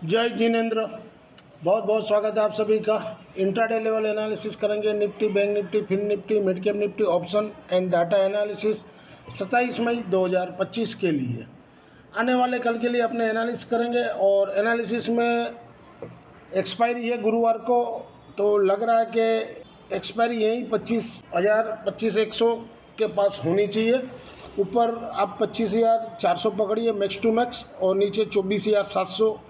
जय जिनेन्द्र। बहुत बहुत स्वागत है आप सभी का। इंट्राडे लेवल एनालिसिस करेंगे Nifty, bank Nifty, fin Nifty, mid cap Nifty, option and data analysis 27 मई 2025 के लिए। आने वाले कल के लिए अपने एनालिसिस करेंगे और एनालिसिस में एक्सपायरी है गुरुवार को, तो लग रहा है कि एक्सपायरी यहीं 25,100 के पास होनी चाहिए। ऊपर आप 25,400 पकड़िए मैक्स टू मैक्स, और नीचे 24,700।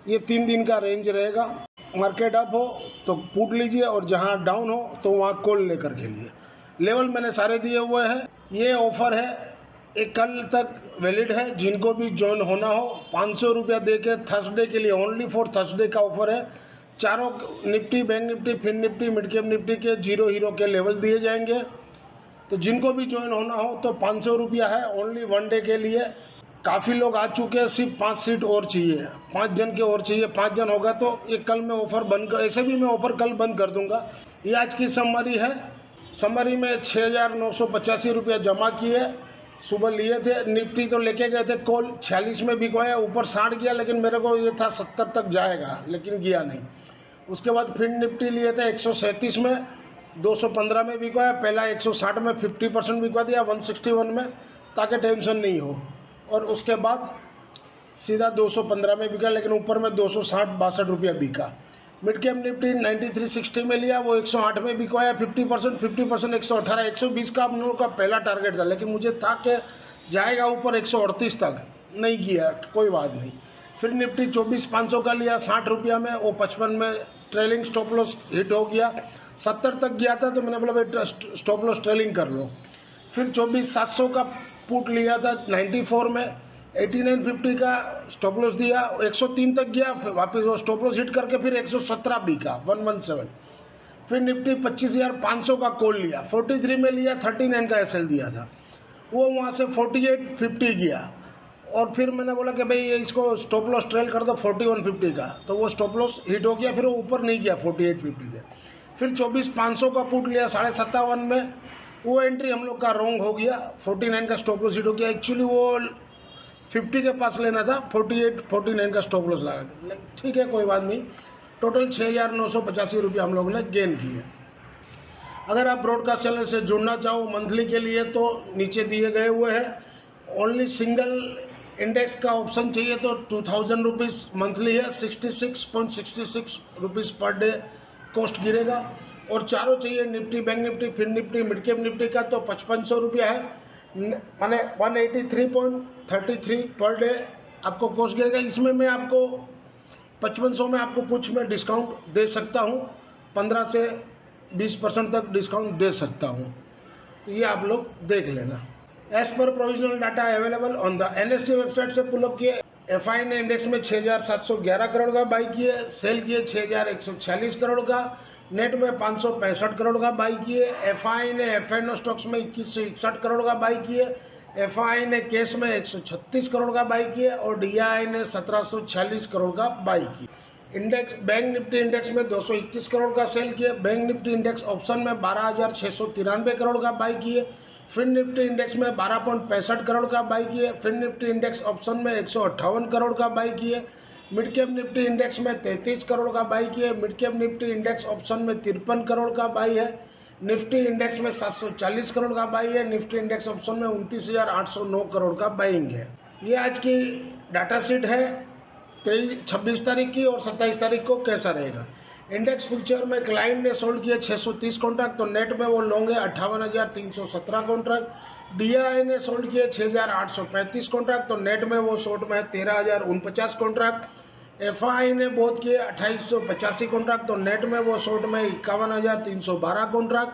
ये 3 दिन का रेंज रहेगा। मार्केट अप हो तो पुट लीजिए और जहां डाउन हो तो वहां कॉल लेकर खेलिए। लेवल मैंने सारे दिए हुए हैं। ये ऑफर है, एक कल तक वैलिड है। जिनको भी ज्वाइन होना हो 500 रुपया दे के थर्सडे के लिए, ओनली फॉर थर्सडे का ऑफर है। चारों Nifty, bank Nifty, fin Nifty, mid cap Nifty के 0 हीरो के लेवल दिए जाएंगे। तो जिनको भी ज्वाइन होना हो तो 500 रुपया है, ओनली 1 डे के लिए। काफ़ी लोग आ चुके हैं, सिर्फ 5 सीट और चाहिए, 5 जन के और चाहिए। 5 जन होगा तो ये कल मैं ऑफर बंद कर, ऐसे भी मैं ऑफर कल बंद कर दूंगा। ये आज की समरी है। समरी में 6,985 रुपया जमा किए, सुबह लिए थे। निफ्टी तो लेके गए थे कॉल, 46 में बिकवाया, ऊपर 60 गया, लेकिन मेरे को ये था 70 तक जाएगा, लेकिन गया नहीं। उसके बाद फिर निफ्टी लिए थे 137 में, 215 में बिकवाया। पहला 160 में 50% बिकवा दिया 161 में, ताकि टेंशन नहीं हो। और उसके बाद सीधा 215 में बिका, लेकिन ऊपर में 260-62 रुपया बिका। मिड कैप निफ्टी 9360 में लिया, वो 108 में बिकवाया। 50% 118, 120 का हम लोगों का पहला टारगेट था, लेकिन मुझे था कि जाएगा ऊपर 138 तक, नहीं गया, कोई बात नहीं। फिर निफ्टी 24,500 का लिया 60 रुपया में, वो 55 में ट्रेलिंग स्टॉप लॉस हिट हो गया। 70 तक गया था तो मैंने बोला भाई स्टॉप लॉस ट्रेलिंग कर लो। फिर 24,700 का पुट लिया था 94 में, 8950 का स्टॉप लॉस दिया, 103 तक गया, वापस वो स्टॉप लॉस हिट करके फिर 117 बिका 117। फिर निफ्टी 25,500 का कॉल लिया, 43 में लिया, 39 का एसएल दिया था, वो वहाँ से 4850 गया। और फिर मैंने बोला कि भाई इसको स्टॉप लॉस ट्रेल कर दो 4150 का, तो वो स्टॉप लॉस हिट हो गया, फिर वो ऊपर नहीं गया 4850 के। फिर 24,500 का पुट लिया 57.5 में, वो एंट्री हम लोग का रॉन्ग हो गया, 49 का स्टॉप लॉस हिट हो गया। एक्चुअली वो 50 के पास लेना था, 49 का स्टॉप लॉस लगा। ठीक है, कोई बात नहीं। टोटल 6,985 रुपये हम लोगों ने गेन किए। अगर आप ब्रॉडकास्ट चैनल से जुड़ना चाहो मंथली के लिए तो नीचे दिए गए हुए हैं। ओनली सिंगल इंडेक्स का ऑप्शन चाहिए तो 2,000 रुपीज़ मंथली है, 66.66 रुपीज़ पर डे कॉस्ट गिरेगा। और चारों चाहिए Nifty, bank Nifty, fin Nifty, mid cap Nifty का तो 5500 रुपया है, माने 183.33 पर डे आपको कॉस्ट गिरेगा। इसमें मैं आपको 5500 में आपको कुछ मैं डिस्काउंट दे सकता हूँ, 15 से 20% तक डिस्काउंट दे सकता हूँ, तो ये आप लोग देख लेना। एज पर provisional data available on the NSC website से पुल अप किए। एफआई ने इंडेक्स में 6,711 करोड़ का बाई किए, सेल किए 6,146 करोड़ का, नेट में 565 करोड़ का बाई किए। एफआई ने एफएनओ स्टॉक्स में 2161 करोड़ का बाई किए। एफआई ने कैश में 136 करोड़ का बाई किए और डीआई ने 1746 करोड़ का बाई किया। इंडेक्स बैंक निफ्टी इंडेक्स में 221 करोड़ का सेल किए। बैंक निफ्टी इंडेक्स ऑप्शन में 12,693 करोड़ का बाई किए। फिन निफ्टी इंडेक्स में 12.65 करोड़ का बाई किए। फिन निफ्टी इंडेक्स ऑप्शन में 158 करोड़ का बाई किए। मिड कैप निफ्टी इंडेक्स में 33 करोड़ का बाई किए। Mid cap Nifty index option में 53 करोड़ का बाई है। निफ्टी इंडेक्स में 740 करोड़ का बाई है। निफ्टी इंडेक्स ऑप्शन में 29,809 करोड़ का बाइंग है। ये आज की डाटा शीट है 26 तारीख की, और 27 तारीख को कैसा रहेगा। इंडेक्स फ्यूचर में क्लाइंट ने सोल्ड किए 630 कॉन्ट्रैक्ट, तो नेट में वो लोगे 58,317 कॉन्ट्रैक्ट। डीआई ने सोल्ड किए 6,835 कॉन्ट्रैक्ट, तो नेट में वो शॉर्ट में है 13,049 कॉन्ट्रैक्ट। एफआई ने बहुत किए 2885 कॉन्ट्रैक्ट, तो नेट में वो शॉर्ट में 51,312 कॉन्ट्रैक्ट।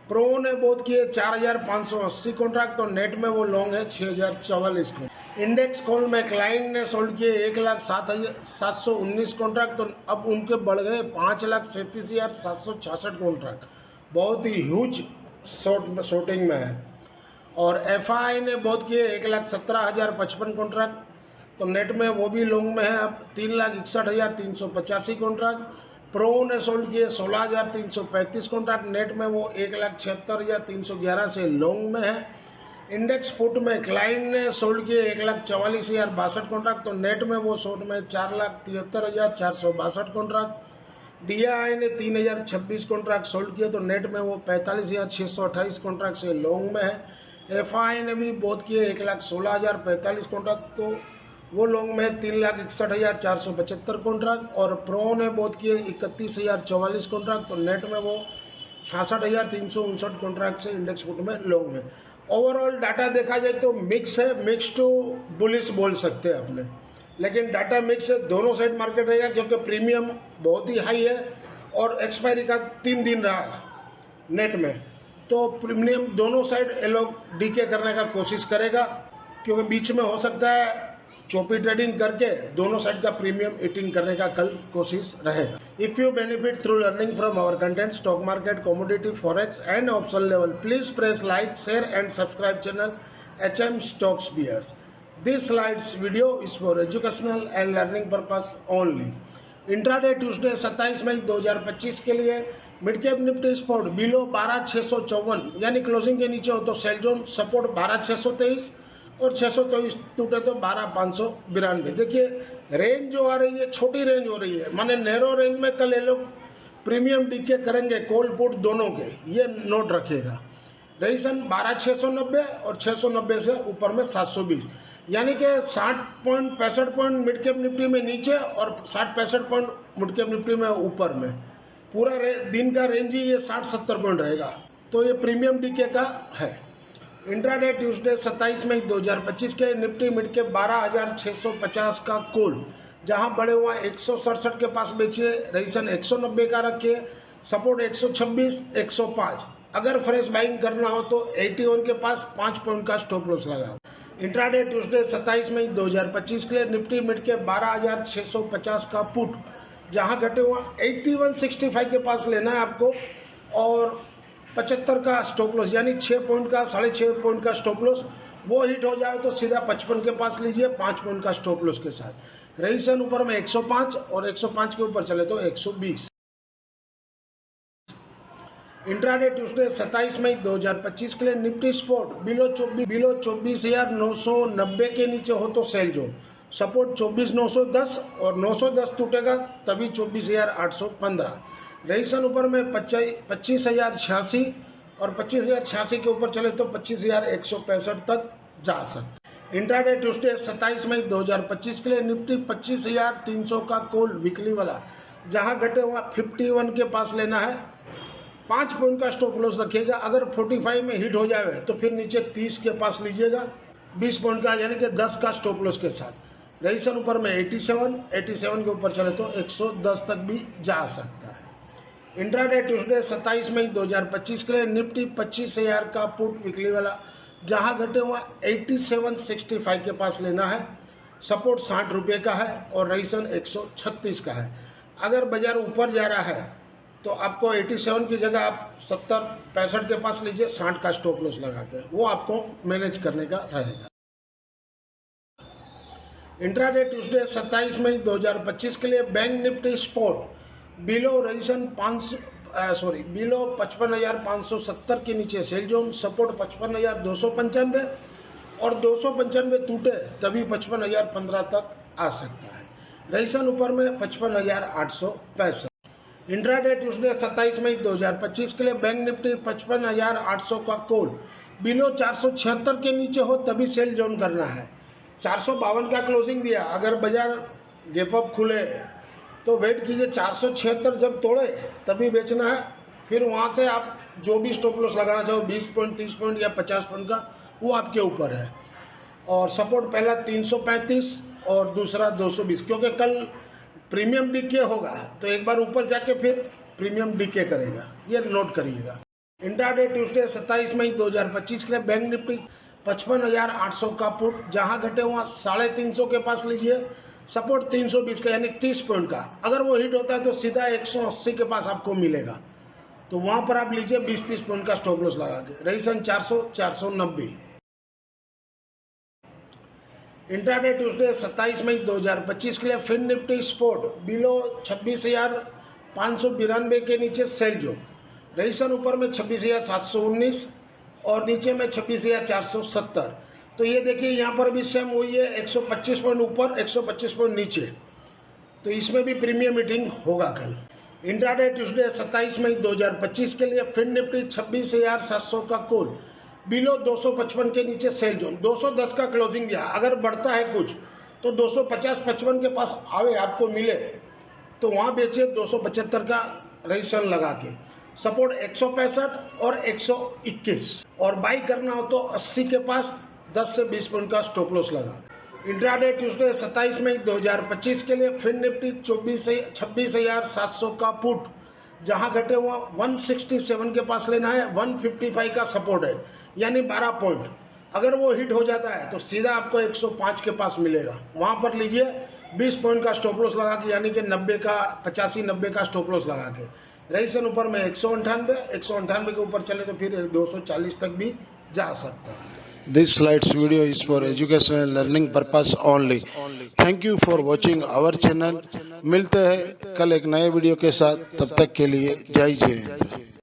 प्रो ने बहुत किए 4,580 कॉन्ट्रैक्ट, तो नेट में वो लॉन्ग है 6,044 कॉन्ट्रैक्ट। इंडेक्स कॉल में क्लाइंट ने सोल्ड किए 1,07,719 कॉन्ट्रैक्ट, तो अब उनके बढ़ गए 5,37,766 कॉन्ट्रैक्ट, बहुत ही ह्यूज शॉर्टिंग में है। और एफआई ने बहुत किए 1,17,055 कॉन्ट्रैक्ट, तो नेट में वो भी लॉन्ग में है अब 3,61,385 कॉन्ट्रैक्ट। प्रो ने सोल्ड किए 16,335 कॉन्ट्रैक्ट, नेट में वो 1,76,311 से लॉन्ग में है। इंडेक्स फुट में क्लाइंट ने सोल्ड किए 1,44,062 कॉन्ट्रैक्ट, तो नेट में वो सोल्ड में 4,73,462 कॉन्ट्रैक्ट। DII ने 3,026 कॉन्ट्रैक्ट सोल्ड किए, तो नेट में वो 45,628 कॉन्ट्रैक्ट से लॉन्ग में है। FI ने भी बहुत किए 1,16,045 कॉन्ट्रैक्ट, तो वो लॉन्ग में 3,61,475 कॉन्ट्रैक्ट। और प्रो ने बहुत किए 31,044 कॉन्ट्रैक्ट, तो नेट में वो 66,359 कॉन्ट्रैक्ट से इंडेक्स फुट में लॉन्ग में। ओवरऑल डाटा देखा जाए तो मिक्स है, मिक्स टू बुलिश बोल सकते हैं अपने, लेकिन डाटा मिक्स है, दोनों साइड मार्केट रहेगा क्योंकि प्रीमियम बहुत ही हाई है और एक्सपायरी का 3 दिन रहा नेट में, तो प्रीमियम दोनों साइड ये लोग डीके करने का कोशिश करेगा, क्योंकि बीच में हो सकता है चोपी ट्रेडिंग करके दोनों साइड का प्रीमियम ईटिंग करने का कल कोशिश रहेगा। If you benefit through learning from our content, stock market, commodity, forex and option level, please press like, share and subscribe channel HM Stocks Bears. This slides video is for educational and learning purpose only. Intraday Tuesday 27 मई 2025 के लिए mid cap Nifty spot below 12,654 यानी closing के नीचे हो तो sell zone, support 12,623 और 623 टूटे तो 12,592। देखिए रेंज जो आ रही है छोटी रेंज हो रही है, माने नैरो रेंज में कल ये लोग प्रीमियम डीके करेंगे कॉल पुट दोनों के, ये नोट रखिएगा। रईसन 12,690 और 690 से ऊपर में 720, यानी कि 60.65 पॉइंट मिड कैप निफ्टी में नीचे और 60-65 पॉइंट मिड कैप निफ्टी में ऊपर में। पूरा दिन का रेंज ही ये 60-70 पॉइंट रहेगा, तो ये प्रीमियम डीके का है। इंट्राडे ट्यूसडे 27 मई 2025 के निफ्टी मिड कैप 12,650 का कॉल, जहां बड़े हुआ 167 के पास बेचिए, रईसन 190 का रखिए, सपोर्ट 126, 105। अगर फ्रेश बाइंग करना हो तो 81 के पास 5 पॉइंट का स्टॉप लॉस लगाओ। इंट्राडे ट्यूसडे 27 मई 2025 के लिए निफ्टी मिड कैप 12,650 का पुट, जहां घटे हुआ 8165 के पास लेना है आपको और 75 का स्टॉप लॉस, यानी 6 पॉइंट का 6.5 पॉइंट का स्टॉप लॉस, वो हिट हो जाए तो सीधा 55 के पास लीजिए 5 पॉइंट का स्टॉप लॉस के साथ। रईसन ऊपर में 105 और 105 के ऊपर चले तो 120। इंट्राडे ट्यूसडे 27 मई 2025 के लिए निफ्टी स्पॉट बिलो 24,990 के नीचे हो तो सेल जोन, सपोर्ट 24,910 और 910 टूटेगा तभी 24,815। रईसन ऊपर में 25,086 और 25,086 के ऊपर चले तो 25,165 तक जा सकते। इंट्राडे ट्यूसडे 27 मई 2025 के लिए निफ्टी 25,300 का कॉल वीकली वाला, जहां घटे हुआ 51 के पास लेना है, 5 पॉइंट का स्टॉप लॉस रखिएगा। अगर 45 में हिट हो जाए तो फिर नीचे 30 के पास लीजिएगा 20 पॉइंट का, यानी कि 10 का स्टॉप लॉस के साथ। रईसन ऊपर में 87 के ऊपर चले तो 110 तक भी जा सकता है। इंट्राडे ट्यूसडे 27 मई 2025 के लिए निफ्टी 25,000 का पुट वीकली वाला, जहां घटे हुआ 8765 के पास लेना है, सपोर्ट 60 रुपये का है और रईसन 136 का है। अगर बाजार ऊपर जा रहा है तो आपको 87 की जगह आप 70-65 के पास लीजिए 60 का स्टॉप लॉस लगा के, वो आपको मैनेज करने का रहेगा। इंट्राडे ट्यूसडे 27 मई 2025 के लिए बैंक निफ्टी स्पॉट बिलो रईसन बिलो 55,570 के नीचे सेल जोन, सपोर्ट 55,295 और 295 टूटे तभी 55,015 तक आ सकता है। रईसन ऊपर में 55,865। इंट्राडे ट्यूसडे 27 मई 2025 के लिए बैंक निफ्टी 55,800 का कॉल बिलो 476 के नीचे हो तभी सेल जोन करना है। 452 का क्लोजिंग दिया, अगर बाजार गैप अप खुले तो वेट कीजिए 476 जब तोड़े तभी बेचना है, फिर वहाँ से आप जो भी स्टॉप लॉस लगाना चाहो 20 पॉइंट, 30 पॉइंट या 50 पॉइंट का, वो आपके ऊपर है। और सपोर्ट पहला 335 और दूसरा 220, क्योंकि कल प्रीमियम डीके होगा तो एक बार ऊपर जाके फिर प्रीमियम डीके करेगा, ये नोट करिएगा। इंट्राडे ट्यूसडे 27 मई 2025 के लिए बैंक निफ्टी 55,800 का पुट, जहां घटे हुआ 350 के पास लीजिए, सपोर्ट 320 का यानी 30 पॉइंट का। अगर वो हिट होता है तो सीधा 180 के पास आपको मिलेगा, तो वहां पर आप लीजिए 20-30 पॉइंट का स्टॉप लॉस लगा के। रईसन 400-490। इंट्राडे ट्यूसडे 27 मई 2025 के लिए फिन निफ्टी स्पॉट बिलो 26,592 के नीचे सेल जोन, रईसन ऊपर में 26,719 और नीचे में 26,470। तो ये देखिए यहाँ पर भी सेम वही है, 125 पॉइंट ऊपर 125 पॉइंट नीचे। तो इसमें भी प्रीमियम मीटिंग होगा कल। इंट्राडे ट्यूसडे 27 मई 2025 के लिए फिन निफ्टी 26,700 का कॉल, बिलो 255 के नीचे सेल जोन, 210 का क्लोजिंग दिया। अगर बढ़ता है कुछ तो 250-55 के पास आवे, आपको मिले तो वहाँ बेचिए 275 का रजिस्ट्रेशन लगा के। सपोर्ट 165 और 121, और बाई करना हो तो 80 के पास 10 से 20 पॉइंट का स्टॉप लॉस लगा। इंट्राडे ट्यूसडे 27 मई 2025 के लिए फिन निफ्टी 26,700 का पुट, जहां घटे हुआ 167 के पास लेना है, 155 का सपोर्ट है, यानी 12 पॉइंट। अगर वो हिट हो जाता है तो सीधा आपको 105 के पास मिलेगा, वहां पर लीजिए 20 पॉइंट का स्टॉप लॉस लगा के, यानी कि 90 का 85-90 का स्टॉप लॉस लगा के। रजिस्ट्रेशन ऊपर में 198 के ऊपर चले तो फिर 240 तक भी जा सकता है। This slides video is for educational and learning purpose only. Thank you for watching our channel. मिलते हैं कल एक नए वीडियो के साथ, तब तक के लिए जय जय।